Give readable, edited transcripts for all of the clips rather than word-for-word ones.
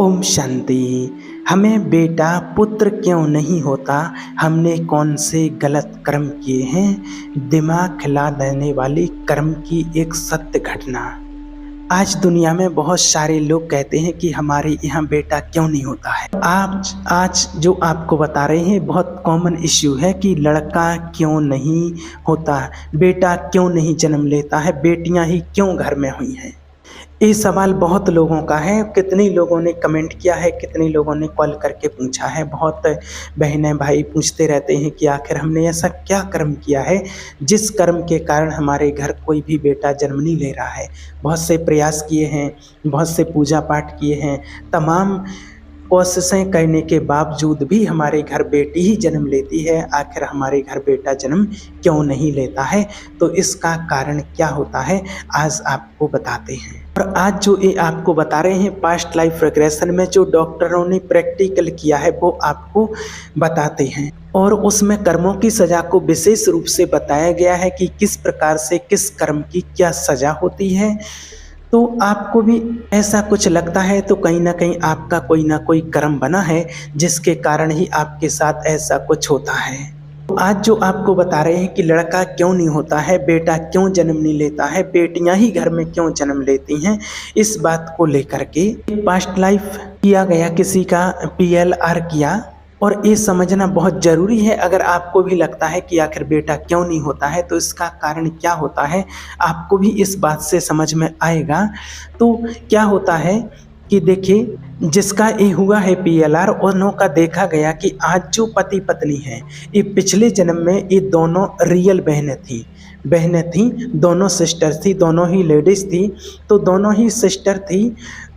ओम शांति। हमें बेटा पुत्र क्यों नहीं होता, हमने कौन से गलत कर्म किए हैं। दिमाग खिला देने वाली कर्म की एक सत्य घटना। आज दुनिया में बहुत सारे लोग कहते हैं कि हमारे यहाँ बेटा क्यों नहीं होता है। आज जो आपको बता रहे हैं बहुत कॉमन इश्यू है कि लड़का क्यों नहीं होता, बेटा क्यों नहीं जन्म लेता है, बेटियां ही क्यों घर में हुई हैं। ये सवाल बहुत लोगों का है। कितने लोगों ने कमेंट किया है, कितने लोगों ने कॉल करके पूछा है। बहुत बहनें भाई पूछते रहते हैं कि आखिर हमने ऐसा क्या कर्म किया है जिस कर्म के कारण हमारे घर कोई भी बेटा जन्म नहीं ले रहा है। बहुत से प्रयास किए हैं, बहुत से पूजा पाठ किए हैं, तमाम कोशिशें करने के बावजूद भी हमारे घर बेटी ही जन्म लेती है। आखिर हमारे घर बेटा जन्म क्यों नहीं लेता है, तो इसका कारण क्या होता है आज आपको बताते हैं। और आज जो ये आपको बता रहे हैं पास्ट लाइफ रिग्रेशन में जो डॉक्टरों ने प्रैक्टिकल किया है वो आपको बताते हैं। और उसमें कर्मों की सज़ा को विशेष रूप से बताया गया है कि किस प्रकार से किस कर्म की क्या सज़ा होती है। तो आपको भी ऐसा कुछ लगता है तो कहीं ना कहीं आपका कोई ना कोई कर्म बना है जिसके कारण ही आपके साथ ऐसा कुछ होता है। आज जो आपको बता रहे हैं कि लड़का क्यों नहीं होता है, बेटा क्यों जन्म नहीं लेता है, बेटियां ही घर में क्यों जन्म लेती हैं, इस बात को लेकर के पास्ट लाइफ किया गया, किसी का PLR किया। और ये समझना बहुत ज़रूरी है। अगर आपको भी लगता है कि आखिर बेटा क्यों नहीं होता है तो इसका कारण क्या होता है, आपको भी इस बात से समझ में आएगा। तो क्या होता है कि देखिए, जिसका ये हुआ है PLR, उन्हों का देखा गया कि आज जो पति पत्नी हैं, ये पिछले जन्म में ये दोनों रियल बहनें थी, दोनों सिस्टर थी, दोनों ही लेडीज़ थी। तो दोनों ही सिस्टर थी,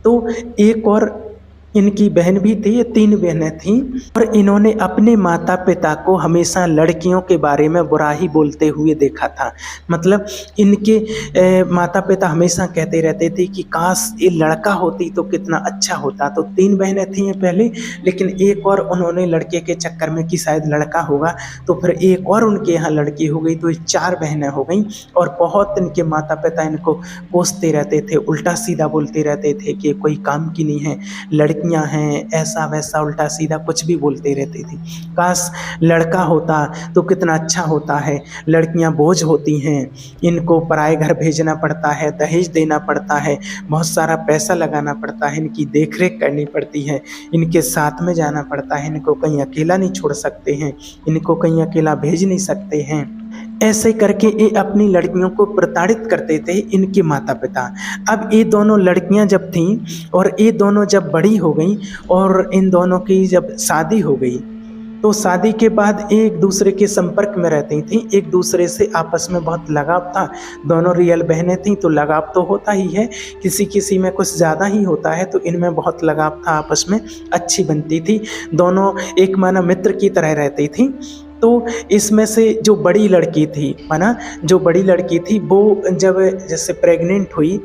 तो एक और इनकी बहन भी थी, ये 3 बहनें थीं। और इन्होंने अपने माता पिता को हमेशा लड़कियों के बारे में बुरा ही बोलते हुए देखा था। मतलब इनके माता पिता हमेशा कहते रहते थे कि काश ये लड़का होती तो कितना अच्छा होता। तो 3 बहनें थीं पहले, लेकिन एक और उन्होंने लड़के के चक्कर में कि शायद लड़का होगा, तो फिर एक और उनके यहाँ लड़की हो गई, तो ये 4 बहनें हो गईं। और बहुत इनके माता पिता इनको कोसते रहते थे, उल्टा सीधा बोलते रहते थे कि कोई काम की नहीं है, लड़कियां हैं, ऐसा वैसा उल्टा सीधा कुछ भी बोलते रहते थे। काश लड़का होता तो कितना अच्छा होता है, लड़कियां बोझ होती हैं, इनको पराए घर भेजना पड़ता है, दहेज देना पड़ता है, बहुत सारा पैसा लगाना पड़ता है, इनकी देखरेख करनी पड़ती है, इनके साथ में जाना पड़ता है, इनको कहीं अकेला नहीं छोड़ सकते हैं, इनको कहीं अकेला भेज नहीं सकते हैं। ऐसे करके ये अपनी लड़कियों को प्रताड़ित करते थे इनके माता पिता। अब ये दोनों लड़कियां जब थीं और ये दोनों जब बड़ी हो गईं और इन दोनों की जब शादी हो गई, तो शादी के बाद एक दूसरे के संपर्क में रहती थीं, एक दूसरे से आपस में बहुत लगाव था। दोनों रियल बहनें थीं तो लगाव तो होता ही है, किसी किसी में कुछ ज़्यादा ही होता है, तो इनमें बहुत लगाव था, आपस में अच्छी बनती थी, दोनों एक माना मित्र की तरह रहती थीं। तो इसमें से जो बड़ी लड़की थी, माना जो बड़ी लड़की थी वो जब जैसे प्रेग्नेंट हुई,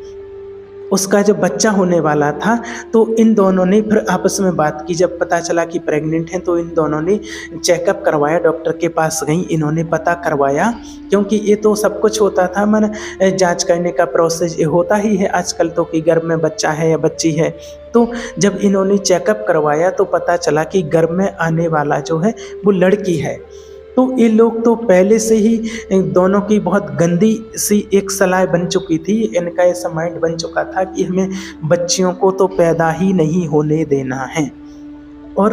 उसका जब बच्चा होने वाला था, तो इन दोनों ने फिर आपस में बात की। जब पता चला कि प्रेग्नेंट हैं तो इन दोनों ने चेकअप करवाया, डॉक्टर के पास गई, इन्होंने पता करवाया, क्योंकि ये तो सब कुछ होता था, मन जांच करने का प्रोसेस ये होता ही है आजकल तो, कि गर्भ में बच्चा है या बच्ची है। तो जब इन्होंने चेकअप करवाया तो पता चला कि गर्भ में आने वाला जो है वो लड़की है। तो ये लोग तो पहले से ही दोनों की बहुत गंदी सी एक सलाह बन चुकी थी, इनका ऐसा माइंड बन चुका था कि हमें बच्चियों को तो पैदा ही नहीं होने देना है। और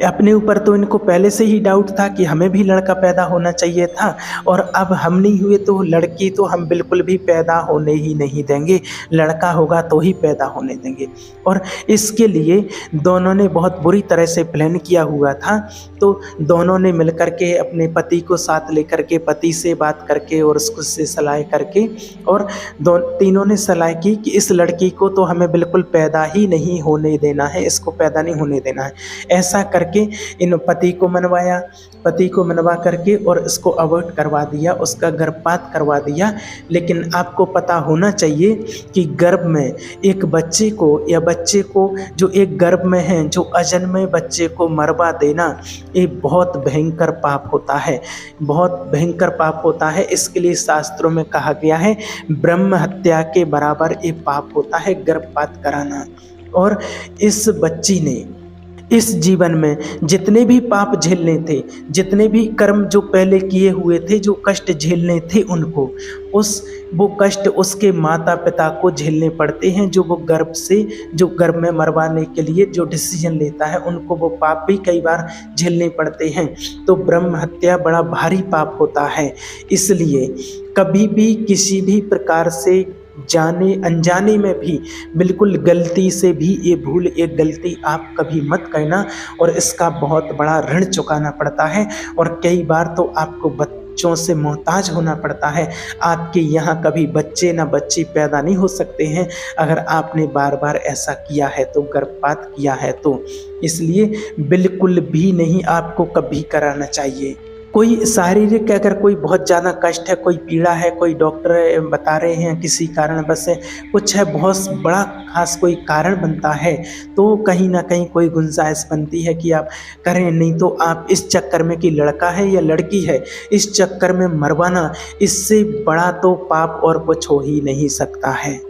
अपने ऊपर तो इनको पहले से ही डाउट था कि हमें भी लड़का पैदा होना चाहिए था, और अब हम नहीं हुए तो लड़की तो हम बिल्कुल भी पैदा होने ही नहीं देंगे, लड़का होगा तो ही पैदा होने देंगे। और इसके लिए दोनों ने बहुत बुरी तरह से प्लान किया हुआ था। तो दोनों ने मिलकर के अपने पति को साथ लेकर के, पति से बात करके और उसको से सलाह करके, और तीनों ने सलाह की कि इस लड़की को तो हमें बिल्कुल पैदा ही नहीं होने देना है, इसको पैदा नहीं होने देना है। ऐसा करके इन पति को मनवा करके और इसको अबॉर्ट करवा दिया, उसका गर्भपात करवा दिया। लेकिन आपको पता होना चाहिए कि गर्भ में एक बच्चे को या बच्चे को जो एक गर्भ में है, जो अजन्मे बच्चे को मरवा देना, ये बहुत भयंकर पाप होता है, बहुत भयंकर पाप होता है। इसके लिए शास्त्रों में कहा गया है ब्रह्म हत्या के बराबर ये पाप होता है गर्भपात कराना। और इस बच्ची ने इस जीवन में जितने भी पाप झेलने थे, जितने भी कर्म जो पहले किए हुए थे, जो कष्ट झेलने थे उनको, वो कष्ट उसके माता पिता को झेलने पड़ते हैं, जो वो गर्भ में मरवाने के लिए जो डिसीजन लेता है, उनको वो पाप भी कई बार झेलने पड़ते हैं। तो ब्रह्म हत्या बड़ा भारी पाप होता है। इसलिए कभी भी किसी भी प्रकार से जाने अनजाने में भी, बिल्कुल गलती से भी ये भूल, एक गलती आप कभी मत करना, और इसका बहुत बड़ा ऋण चुकाना पड़ता है। और कई बार तो आपको बच्चों से मोहताज होना पड़ता है। आपके यहाँ कभी बच्चे ना बच्ची पैदा नहीं हो सकते हैं अगर आपने बार बार ऐसा किया है तो, गर्भपात किया है तो। इसलिए बिल्कुल भी नहीं आपको कभी कराना चाहिए। कोई शारीरिक अगर कोई बहुत ज़्यादा कष्ट है, कोई पीड़ा है, कोई डॉक्टर बता रहे हैं किसी कारण बस कुछ है, बहुत बड़ा खास कोई कारण बनता है, तो कहीं ना कहीं कोई गुंजाइश बनती है कि आप करें। नहीं तो आप इस चक्कर में कि लड़का है या लड़की है, इस चक्कर में मरवाना, इससे बड़ा तो पाप और कुछ हो ही नहीं सकता है।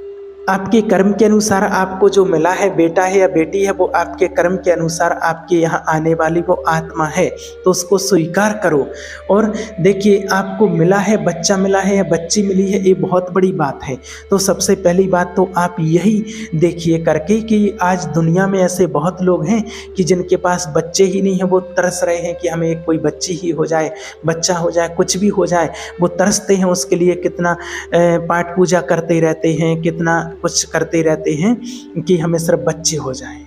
आपके कर्म के अनुसार आपको जो मिला है, बेटा है या बेटी है, वो आपके कर्म के अनुसार आपके यहाँ आने वाली वो आत्मा है, तो उसको स्वीकार करो। और देखिए, आपको मिला है, बच्चा मिला है या बच्ची मिली है, ये बहुत बड़ी बात है। तो सबसे पहली बात तो आप यही देखिए करके कि आज दुनिया में ऐसे बहुत लोग हैं कि जिनके पास बच्चे ही नहीं है, वो तरस रहे हैं कि हमें कोई बच्ची ही हो जाए, बच्चा हो जाए, कुछ भी हो जाए, वो तरसते हैं उसके लिए। कितना पाठ पूजा करते रहते हैं, कितना कुछ करते रहते हैं कि हमें सिर्फ बच्चे हो जाएं।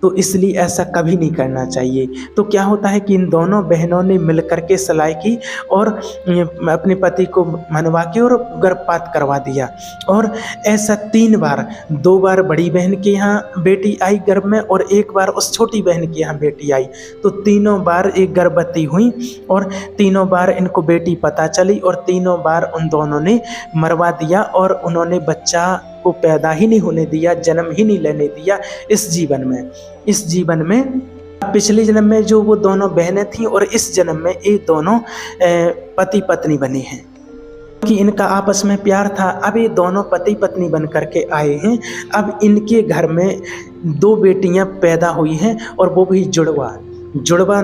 तो इसलिए ऐसा कभी नहीं करना चाहिए। तो क्या होता है कि इन दोनों बहनों ने मिलकर के सलाह की और अपने पति को मनवा के और गर्भपात करवा दिया। और ऐसा 3 बार, 2 बार बड़ी बहन के यहाँ बेटी आई गर्भ में और 1 बार उस छोटी बहन के यहाँ बेटी आई। तो तीनों बार एक गर्भवती हुई और तीनों बार इनको बेटी पता चली और तीनों बार उन दोनों ने मरवा दिया और उन्होंने बच्चा को पैदा ही नहीं होने दिया, जन्म ही नहीं लेने दिया इस जीवन में। पिछले जन्म में जो वो दोनों बहनें थीं और इस जन्म में ये दोनों पति पत्नी बने हैं, कि इनका आपस में प्यार था। अब ये दोनों पति पत्नी बन करके आए हैं। अब इनके घर में 2 बेटियां पैदा हुई हैं और वो भी जुड़वा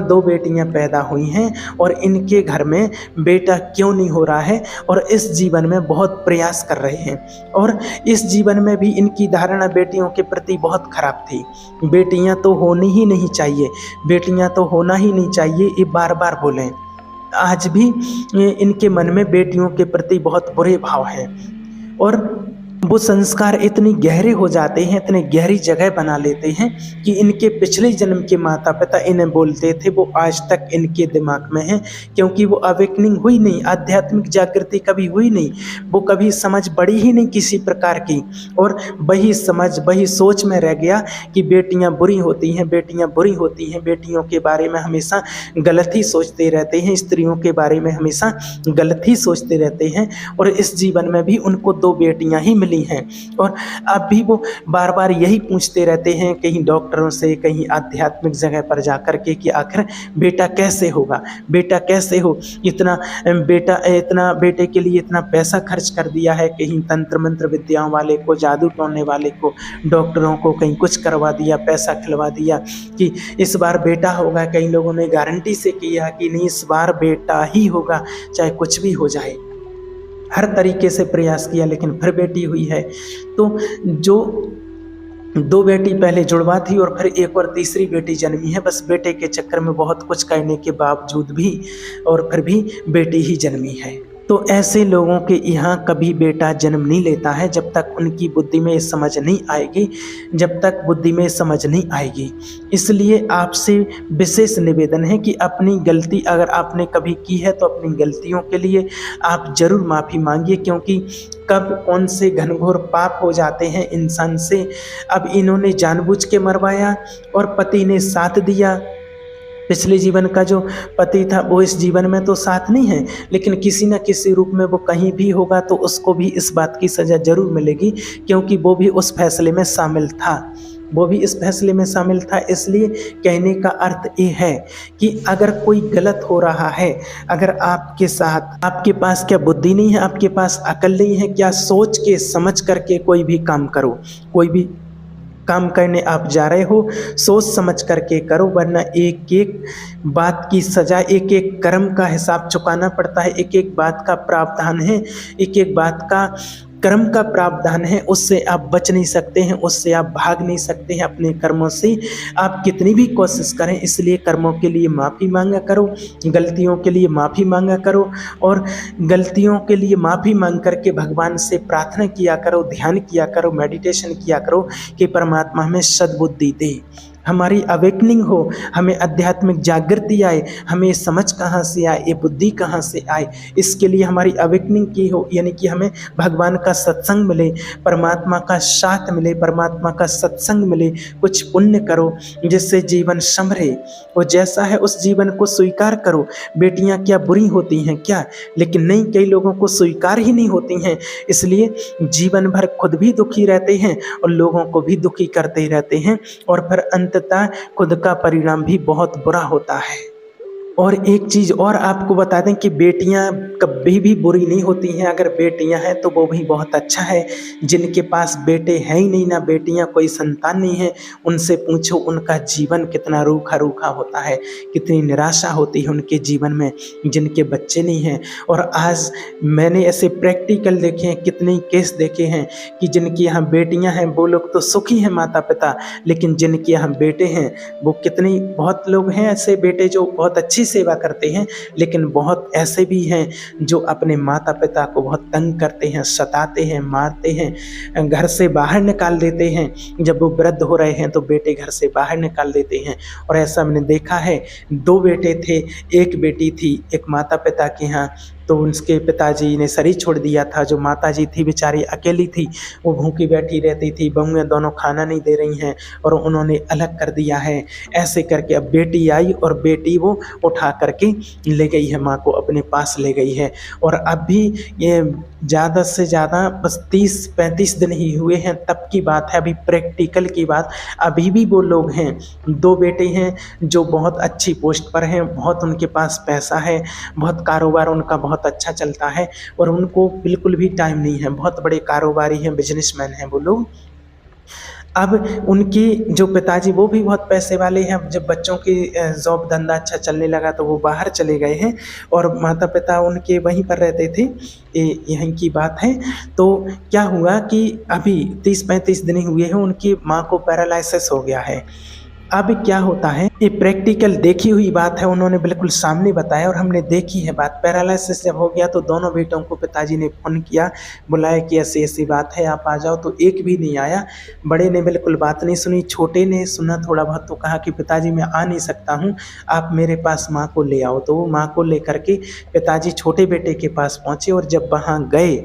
2 बेटियां पैदा हुई हैं और इनके घर में बेटा क्यों नहीं हो रहा है, और इस जीवन में बहुत प्रयास कर रहे हैं। और इस जीवन में भी इनकी धारणा बेटियों के प्रति बहुत खराब थी। बेटियां तो होनी ही नहीं चाहिए, बेटियां तो होना ही नहीं चाहिए, ये बार बार बोलें। आज भी इनके मन में बेटियों के प्रति बहुत बुरे भाव हैं और वो संस्कार इतनी गहरे हो जाते हैं, इतने गहरी जगह बना लेते हैं कि इनके पिछले जन्म के माता पिता इन्हें बोलते थे, वो आज तक इनके दिमाग में है, क्योंकि वो अवेकनिंग हुई नहीं, आध्यात्मिक जागृति कभी हुई नहीं, वो कभी समझ बढ़ी ही नहीं किसी प्रकार की। और वही समझ, वही सोच में रह गया कि बेटियां बुरी होती हैं, बेटियां बुरी होती हैं, बेटियों के बारे में हमेशा गलत ही सोचते रहते हैं, स्त्रियों के बारे में हमेशा गलत ही सोचते रहते हैं। और इस जीवन में भी उनको 2 बेटियां ही मिली हैं और अब भी वो बार बार यही पूछते रहते हैं, कहीं डॉक्टरों से, कहीं आध्यात्मिक जगह पर जाकर के, कि आखिर बेटा कैसे होगा, बेटा कैसे हो। इतना बेटे के लिए इतना पैसा खर्च कर दिया है, कहीं तंत्र मंत्र विद्याओं वाले को, जादू टोनने वाले को, डॉक्टरों को कहीं कुछ करवा दिया, पैसा खिलवा दिया कि इस बार बेटा होगा। कई लोगों ने गारंटी से किया कि नहीं, इस बार बेटा ही होगा, चाहे कुछ भी हो जाए। हर तरीके से प्रयास किया लेकिन फिर बेटी हुई है। तो जो 2 बेटी पहले जुड़वा थी और फिर एक और तीसरी बेटी जन्मी है, बस बेटे के चक्कर में बहुत कुछ करने के बावजूद भी और फिर भी बेटी ही जन्मी है। तो ऐसे लोगों के यहाँ कभी बेटा जन्म नहीं लेता है जब तक उनकी बुद्धि में समझ नहीं आएगी, जब तक बुद्धि में समझ नहीं आएगी। इसलिए आपसे विशेष निवेदन है कि अपनी गलती अगर आपने कभी की है तो अपनी गलतियों के लिए आप ज़रूर माफ़ी मांगिए, क्योंकि कब कौन से घनघोर पाप हो जाते हैं इंसान से। अब इन्होंने जानबूझ के मरवाया और पति ने साथ दिया। पिछले जीवन का जो पति था वो इस जीवन में तो साथ नहीं है, लेकिन किसी न किसी रूप में वो कहीं भी होगा तो उसको भी इस बात की सज़ा ज़रूर मिलेगी, क्योंकि वो भी उस फैसले में शामिल था, वो भी इस फैसले में शामिल था। इसलिए कहने का अर्थ ये है कि अगर कोई गलत हो रहा है, अगर आपके साथ, आपके पास क्या बुद्धि नहीं है, आपके पास अकल नहीं है, क्या सोच के समझ करके कोई भी काम करो, कोई भी काम करने आप जा रहे हो, सोच समझ करके करो, वरना एक एक बात की सजा, एक एक कर्म का हिसाब चुकाना पड़ता है, एक एक बात का प्रावधान है, एक एक बात का कर्म का प्रावधान है। उससे आप बच नहीं सकते हैं, उससे आप भाग नहीं सकते हैं अपने कर्मों से, आप कितनी भी कोशिश करें। इसलिए कर्मों के लिए माफ़ी मांगा करो, गलतियों के लिए माफ़ी मांगा करो, और गलतियों के लिए माफ़ी मांग करके भगवान से प्रार्थना किया करो, ध्यान किया करो, मेडिटेशन किया करो कि परमात्मा हमें सद्बुद्धि दे, हमारी अवेकनिंग हो, हमें आध्यात्मिक जागृति आए, हमें समझ कहाँ से आए, ये बुद्धि कहाँ से आए। इसके लिए हमारी अवेकनिंग की हो, यानी कि हमें भगवान का सत्संग मिले, परमात्मा का साथ मिले, परमात्मा का सत्संग मिले। कुछ पुण्य करो जिससे जीवन संभरे, और जैसा है उस जीवन को स्वीकार करो। बेटियां क्या बुरी होती हैं क्या? लेकिन नहीं, कई लोगों को स्वीकार ही नहीं होती हैं, इसलिए जीवन भर खुद भी दुखी रहते हैं और लोगों को भी दुखी करते रहते हैं, और फिर अंततः खुद का परिणाम भी बहुत बुरा होता है। और एक चीज़ और आपको बता दें कि बेटियां कभी भी बुरी नहीं होती हैं। अगर बेटियां हैं तो वो भी बहुत अच्छा है। जिनके पास बेटे हैं ही नहीं, ना बेटियां, कोई संतान नहीं है, उनसे पूछो उनका जीवन कितना रूखा रूखा होता है, कितनी निराशा होती है उनके जीवन में, जिनके बच्चे नहीं हैं। और आज मैंने ऐसे प्रैक्टिकल देखे हैं, कितने केस देखे हैं कि जिनकी यहाँ बेटियाँ हैं वो लोग तो सुखी हैं माता पिता, लेकिन जिनके यहाँ बेटे हैं वो कितनी, बहुत लोग हैं ऐसे बेटे जो बहुत अच्छी सेवा करते हैं, लेकिन बहुत ऐसे भी हैं जो अपने माता पिता को बहुत तंग करते हैं, सताते हैं, मारते हैं, घर से बाहर निकाल देते हैं। जब वो वृद्ध हो रहे हैं तो बेटे घर से बाहर निकाल देते हैं। और ऐसा मैंने देखा है, 2 बेटे थे, एक बेटी थी, एक माता पिता के यहाँ, तो उनके पिताजी ने शरीर छोड़ दिया था। जो माताजी थी बेचारी अकेली थी, वो भूखी बैठी रहती थी, बहुएं दोनों खाना नहीं दे रही हैं और उन्होंने अलग कर दिया है। ऐसे करके अब बेटी आई और बेटी वो उठा करके ले गई है, माँ को अपने पास ले गई है। और अब भी ये ज़्यादा से ज़्यादा बस 30-35 दिन ही हुए हैं, तब की बात है, अभी प्रैक्टिकल की बात। अभी भी वो लोग हैं, 2 बेटे हैं जो बहुत अच्छी पोस्ट पर हैं, बहुत उनके पास पैसा है, बहुत कारोबार उनका बहुत अच्छा चलता है, और उनको बिल्कुल भी टाइम नहीं है। बहुत बड़े कारोबारी हैं, बिजनेसमैन हैं वो लोग। अब उनके जो पिताजी वो भी बहुत पैसे वाले हैं। जब बच्चों की जॉब धंधा अच्छा चलने लगा तो वो बाहर चले गए हैं, और माता पिता उनके वहीं पर रहते थे। यहीं की बात है। तो क्या हुआ कि अभी 30-35 दिन हुए हैं, उनकी माँ को पैरालिसिस हो गया है। अब क्या होता है, ये प्रैक्टिकल देखी हुई बात है, उन्होंने बिल्कुल सामने बताया और हमने देखी है बात। पैरालिसिस जब हो गया तो दोनों बेटों को पिताजी ने फ़ोन किया, बुलाया कि ऐसी ऐसी बात है, आप आ जाओ, तो एक भी नहीं आया। बड़े ने बिल्कुल बात नहीं सुनी, छोटे ने सुना थोड़ा बहुत, तो कहा कि पिताजी मैं आ नहीं सकता हूँ, आप मेरे पास माँ को ले आओ। तो वो माँ को लेकर के पिताजी छोटे बेटे के पास पहुँचे, और जब वहाँ गए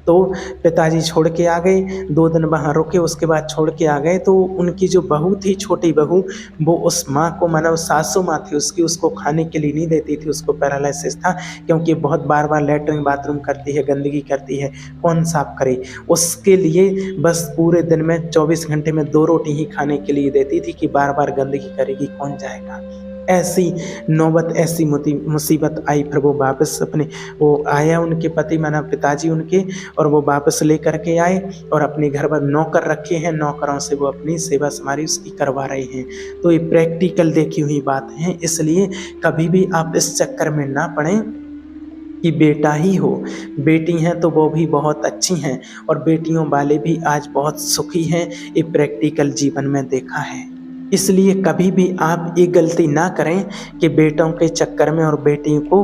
तो पिताजी छोड़ के आ गए। 2 दिन वहाँ रुके, उसके बाद छोड़ के आ गए। तो उनकी जो बहू थी, छोटी बहू, वो उस माँ को, मानो सासू माँ थी उसकी, उसको खाने के लिए नहीं देती थी, उसको पैरालिसिस था, क्योंकि बहुत बार बार लेटरिन बाथरूम करती है, गंदगी करती है, कौन साफ करे। उसके लिए बस पूरे दिन में 24 घंटे में 2 रोटी ही खाने के लिए देती थी कि बार बार गंदगी करेगी, कौन जाएगा। ऐसी नौबत, ऐसी मुसीबत आई। फिर वो वापस अपने, वो आया उनके पति माना पिताजी उनके, और वो वापस लेकर के आए और अपने घर पर नौकर रखे हैं, नौकरों से वो अपनी सेवा समारी उसकी करवा रहे हैं। तो ये प्रैक्टिकल देखी हुई बात है। इसलिए कभी भी आप इस चक्कर में ना पड़ें कि बेटा ही हो। बेटी हैं तो वो भी बहुत अच्छी हैं, और बेटियों वाले भी आज बहुत सुखी हैं, ये प्रैक्टिकल जीवन में देखा है। इसलिए कभी भी आप ये गलती ना करें कि बेटों के चक्कर में और बेटियों को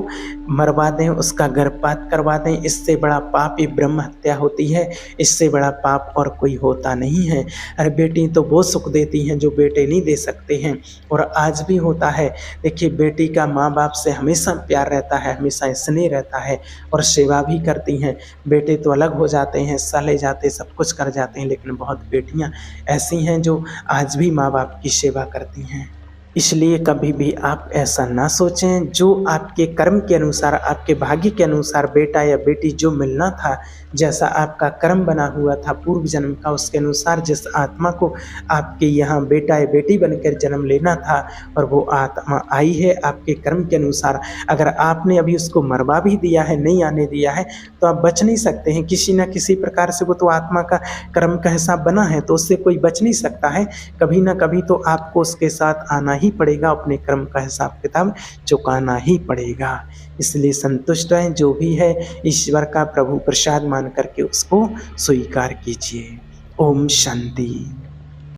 मरवा दें, उसका गर्भपात करवा दें। इससे बड़ा पाप ये ब्रह्म हत्या होती है, इससे बड़ा पाप और कोई होता नहीं है। अरे बेटी तो वो सुख देती हैं जो बेटे नहीं दे सकते हैं, और आज भी होता है। देखिए, बेटी का माँ बाप से हमेशा प्यार रहता है, हमेशा स्नेह रहता है, और सेवा भी करती हैं। बेटे तो अलग हो जाते हैं, सले जाते, सब कुछ कर जाते हैं, लेकिन बहुत बेटियाँ ऐसी हैं जो आज भी माँ बाप की सेवा करती हैं। इसलिए कभी भी आप ऐसा ना सोचें, जो आपके कर्म के अनुसार, आपके भाग्य के अनुसार बेटा या बेटी जो मिलना था, जैसा आपका कर्म बना हुआ था पूर्व जन्म का, उसके अनुसार जिस आत्मा को आपके यहाँ बेटा या बेटी बनकर जन्म लेना था और वो आत्मा आई है आपके कर्म के अनुसार। अगर आपने अभी उसको मरवा भी दिया है, नहीं आने दिया है, तो आप बच नहीं सकते हैं किसी न किसी प्रकार से। वो तो आत्मा का कर्म का हिसाब बना है, तो उससे कोई बच नहीं सकता है। कभी ना कभी तो आपको उसके साथ आना ही पड़ेगा, अपने कर्म का हिसाब किताब चुकाना ही पड़ेगा। इसलिए संतुष्ट रहें, जो भी है ईश्वर का प्रभु प्रसाद मान करके उसको स्वीकार कीजिए। ओम शांति।